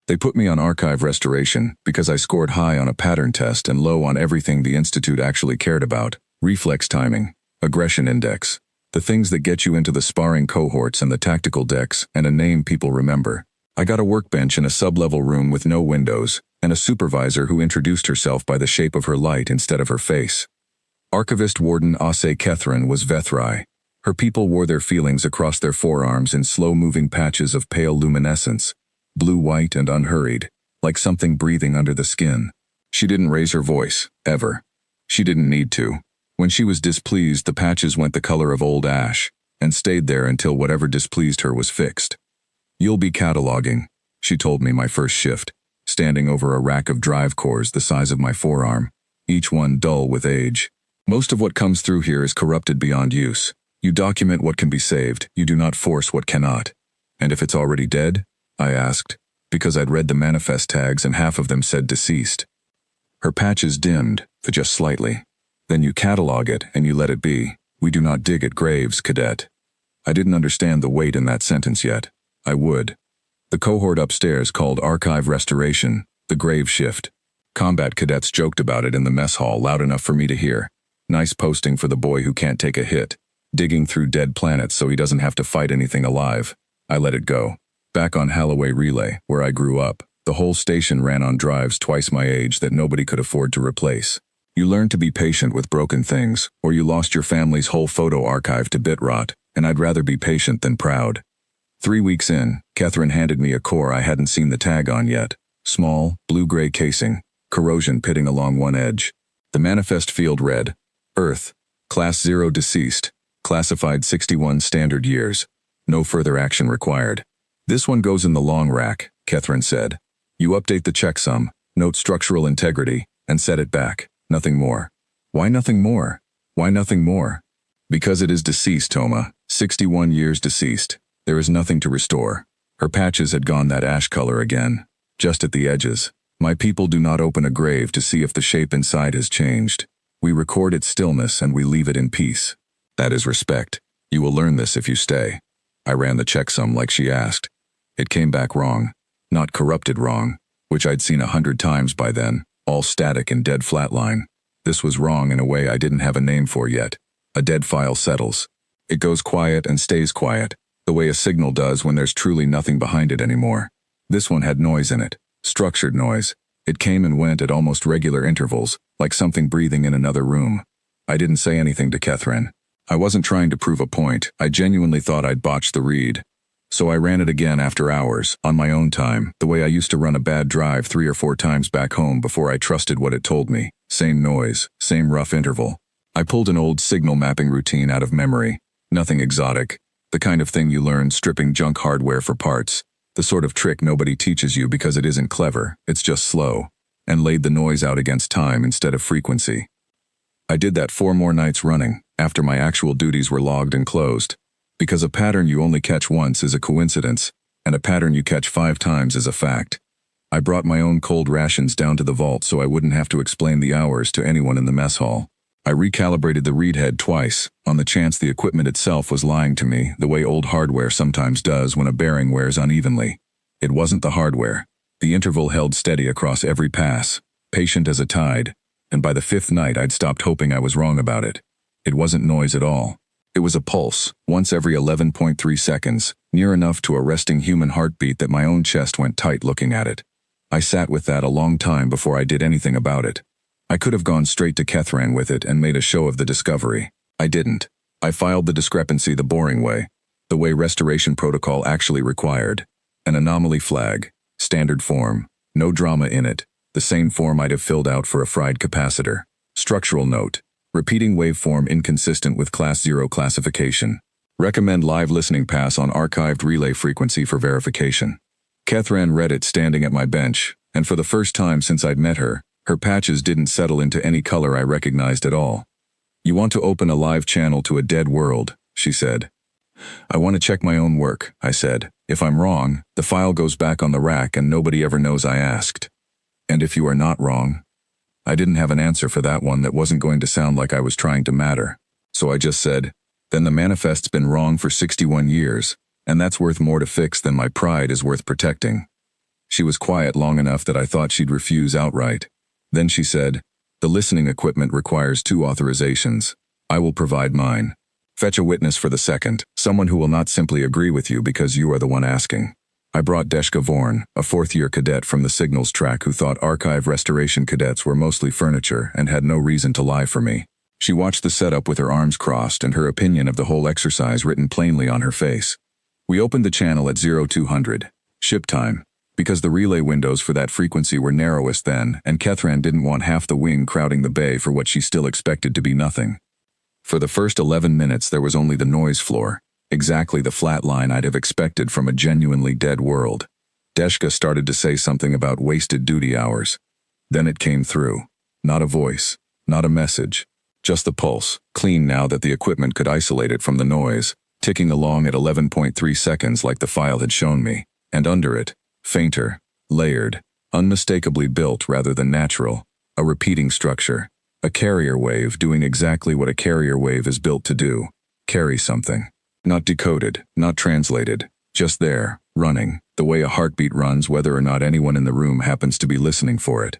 They put me on archive restoration because I scored high on a pattern test and low on everything the Institute actually cared about: reflex timing, aggression index, the things that get you into the sparring cohorts and the tactical decks, and a name people remember. I got a workbench in a sub-level room with no windows, and a supervisor who introduced herself by the shape of her light instead of her face. Archivist Warden Ase Kethrin was Vethrai. Her people wore their feelings across their forearms in slow-moving patches of pale luminescence, blue-white and unhurried, like something breathing under the skin. She didn't raise her voice, ever. She didn't need to. When she was displeased, the patches went the color of old ash, and stayed there until whatever displeased her was fixed. "You'll be cataloging," she told me my first shift, standing over a rack of drive cores the size of my forearm, each one dull with age. "Most of what comes through here is corrupted beyond use. You document what can be saved, you do not force what cannot." "And if it's already dead?" I asked, because I'd read the manifest tags and half of them said deceased. Her patches dimmed, for just slightly. "Then you catalog it and you let it be. We do not dig at graves, cadet." I didn't understand the weight in that sentence yet. I would. The cohort upstairs called archive restoration the grave shift. Combat cadets joked about it in the mess hall loud enough for me to hear. Nice posting for the boy who can't take a hit, digging through dead planets so he doesn't have to fight anything alive. I let it go. Back on Halloway Relay, where I grew up, the whole station ran on drives twice my age that nobody could afford to replace. You learned to be patient with broken things, or you lost your family's whole photo archive to bit rot, and I'd rather be patient than proud. 3 weeks in, Catherine handed me a core I hadn't seen the tag on yet. Small, blue-gray casing, corrosion pitting along one edge. The manifest field read, Earth, Class 0 deceased, classified 61 standard years. No further action required. "This one goes in the long rack," Catherine said. "You update the checksum, note structural integrity, and set it back. Nothing more." "Why nothing more? Why nothing more?" "Because it is deceased, Toma. 61 years deceased. There is nothing to restore." Her patches had gone that ash color again, just at the edges. "My people do not open a grave to see if the shape inside has changed. We record its stillness and we leave it in peace. That is respect. You will learn this if you stay." I ran the checksum like she asked. It came back wrong. Not corrupted wrong, which I'd seen 100 times by then, all static and dead flatline. This was wrong in a way I didn't have a name for yet. A dead file settles. It goes quiet and stays quiet, the way a signal does when there's truly nothing behind it anymore. This one had noise in it, structured noise. It came and went at almost regular intervals, like something breathing in another room. I didn't say anything to Catherine. I wasn't trying to prove a point. I genuinely thought I'd botched the read. So I ran it again after hours, on my own time, the way I used to run a bad drive 3 or 4 times back home before I trusted what it told me. Same noise, same rough interval. I pulled an old signal mapping routine out of memory. Nothing exotic. The kind of thing you learn stripping junk hardware for parts. The sort of trick nobody teaches you because it isn't clever, it's just slow. And laid the noise out against time instead of frequency. I did that 4 more nights running, after my actual duties were logged and closed. Because a pattern you only catch once is a coincidence, and a pattern you catch 5 times is a fact. I brought my own cold rations down to the vault so I wouldn't have to explain the hours to anyone in the mess hall. I recalibrated the read head twice, on the chance the equipment itself was lying to me, the way old hardware sometimes does when a bearing wears unevenly. It wasn't the hardware. The interval held steady across every pass, patient as a tide, and by the 5th night I'd stopped hoping I was wrong about it. It wasn't noise at all. It was a pulse, once every 11.3 seconds, near enough to a resting human heartbeat that my own chest went tight looking at it. I sat with that a long time before I did anything about it. I could have gone straight to Catherine with it and made a show of the discovery. I didn't. I filed the discrepancy the boring way, the way restoration protocol actually required. An anomaly flag, standard form, no drama in it, the same form I'd have filled out for a fried capacitor. Structural note. Repeating waveform inconsistent with Class 0 classification. Recommend live listening pass on archived relay frequency for verification. Catherine read it standing at my bench, and for the first time since I'd met her, her patches didn't settle into any color I recognized at all. "You want to open a live channel to a dead world," she said. "I want to check my own work," I said. "If I'm wrong, the file goes back on the rack and nobody ever knows I asked." "And if you are not wrong?" I didn't have an answer for that one that wasn't going to sound like I was trying to matter. So I just said, "Then the manifest's been wrong for 61 years, and that's worth more to fix than my pride is worth protecting." She was quiet long enough that I thought she'd refuse outright. Then she said, "The listening equipment requires 2 authorizations. I will provide mine. Fetch a witness for the second, someone who will not simply agree with you because you are the one asking." I brought Deshka Vorn, a 4th-year cadet from the signals track who thought archive restoration cadets were mostly furniture and had no reason to lie for me. She watched the setup with her arms crossed and her opinion of the whole exercise written plainly on her face. We opened the channel at 0200, ship time, because the relay windows for that frequency were narrowest then, and Kethran didn't want half the wing crowding the bay for what she still expected to be nothing. For the first 11 minutes there was only the noise floor, exactly the flat line I'd have expected from a genuinely dead world. Deshka started to say something about wasted duty hours. Then it came through. Not a voice, not a message, just the pulse, clean now that the equipment could isolate it from the noise, ticking along at 11.3 seconds like the file had shown me, and under it, fainter, layered, unmistakably built rather than natural, a repeating structure, a carrier wave doing exactly what a carrier wave is built to do, carry something. Not decoded, not translated, just there, running, the way a heartbeat runs whether or not anyone in the room happens to be listening for it.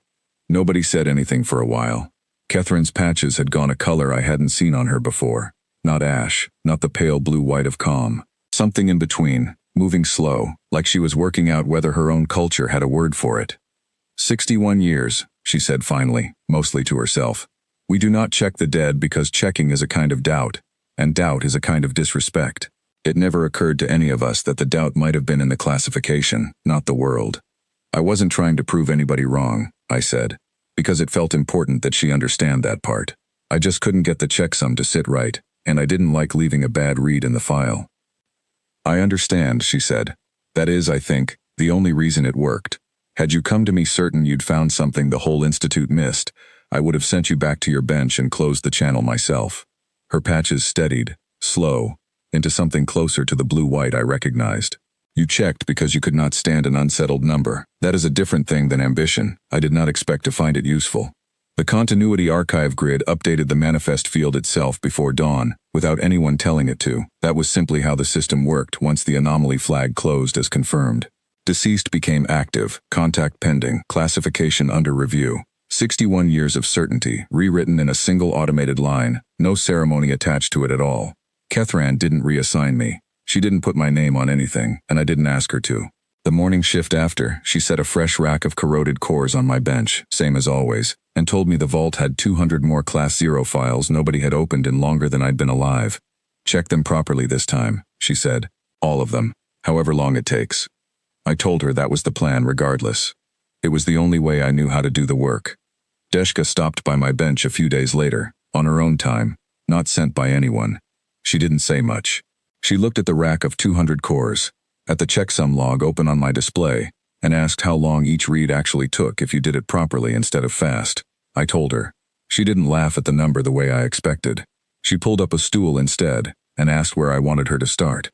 Nobody said anything for a while. Kethran's patches had gone a color I hadn't seen on her before. Not ash, not the pale blue-white of calm. Something in between, moving slow, like she was working out whether her own culture had a word for it. 61 years, she said finally, mostly to herself. We do not check the dead because checking is a kind of doubt, and doubt is a kind of disrespect. It never occurred to any of us that the doubt might have been in the classification, not the world. I wasn't trying to prove anybody wrong, I said, because it felt important that she understand that part. I just couldn't get the checksum to sit right, and I didn't like leaving a bad read in the file. I understand, she said. That is, I think, the only reason it worked. Had you come to me certain you'd found something the whole institute missed, I would have sent you back to your bench and closed the channel myself. Her patches steadied, slow, into something closer to the blue-white I recognized. You checked because you could not stand an unsettled number. That is a different thing than ambition. I did not expect to find it useful. The continuity archive grid updated the manifest field itself before dawn, without anyone telling it to. That was simply how the system worked once the anomaly flag closed as confirmed. Deceased became active, contact pending, classification under review. 61 years of certainty, rewritten in a single automated line, no ceremony attached to it at all. Kethran didn't reassign me. She didn't put my name on anything, and I didn't ask her to. The morning shift after, she set a fresh rack of corroded cores on my bench, same as always, and told me the vault had 200 more Class 0 files nobody had opened in longer than I'd been alive. Check them properly this time, she said. All of them, however long it takes. I told her that was the plan regardless. It was the only way I knew how to do the work. Deshka stopped by my bench a few days later, on her own time, not sent by anyone. She didn't say much. She looked at the rack of 200 cores, at the checksum log open on my display, and asked how long each read actually took if you did it properly instead of fast. I told her. She didn't laugh at the number the way I expected. She pulled up a stool instead, and asked where I wanted her to start.